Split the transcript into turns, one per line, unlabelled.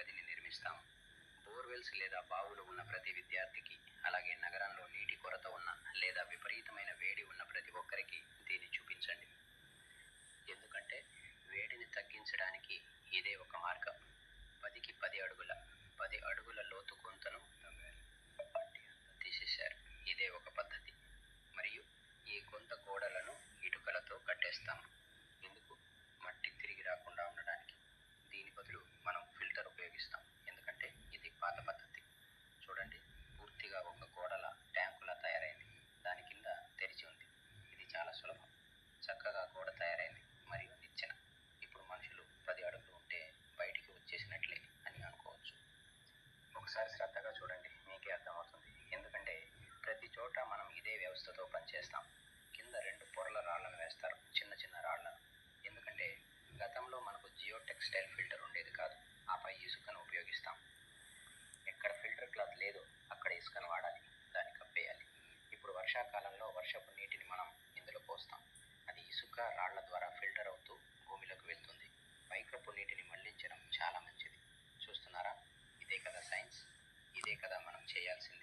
గదిని నిర్మిస్తాము. బోర్వెల్స్ లేదా బావులు ఉన్న ప్రతి విద్యార్థికి, అలాగే నగరంలో నీటి కొరత ఉన్న లేదా విపరీతమైన వేడి ఉన్న ప్రతి ఒక్కరికి దీన్ని చూపించండి. ఎందుకంటే వేడిని తగ్గించడానికి ఇదే ఒక మార్గం. 10కి 10 అడుగుల లోతు గుంతను తీసేశారు. ఇదే ఒక పద్ధతి. మరియు ఈ గుంత గోడలను ఇటుకలతో కట్టేస్తాము. ఎందుకు? మట్టి తిరిగి రాకుండా ఉండడానికి. దీని బదులు మనం ఫిల్టర్ ఉపయోగిస్తాం. ఎందుకంటే ఇది పాత పద్ధతి. చూడండి, పూర్తిగా ఒక గోడల ట్యాంకులా తయారైంది. దాని కింద తెరిచి ఉంది. ఇది చాలా సులభం. చక్కగా గోడ తయారైంది మరియు నిచ్చెన. ఇప్పుడు మనుషులు 10 అడుగులు ఉంటే బయటికి వచ్చేసినట్లే అని అనుకోవచ్చు. ఒకసారి శ్రద్ధగా చూడండి, మీకే అర్థమవుతుంది. ఎందుకంటే ప్రతి చోట మనం ఇదే వ్యవస్థతో పనిచేస్తాం. కింద 2 పొరల రాళ్లను వేస్తారు, చిన్న చిన్న రాళ్లను. ఎందుకంటే గతంలో మనకు జియో టెక్స్టైల్ ఫిల్టర్ ఉండేది కాదు. ఆపై ఇసుకను ఉపయోగిస్తాం. ఎక్కడ ఫిల్టర్ క్లాత్ లేదో అక్కడ ఇసుకను వాడాలి, దాన్ని కప్పేయాలి. ఇప్పుడు వర్షాకాలంలో వర్షపు నీటిని మనం ఇందులో పోస్తాం. అది ఇసుక రాళ్ల ద్వారా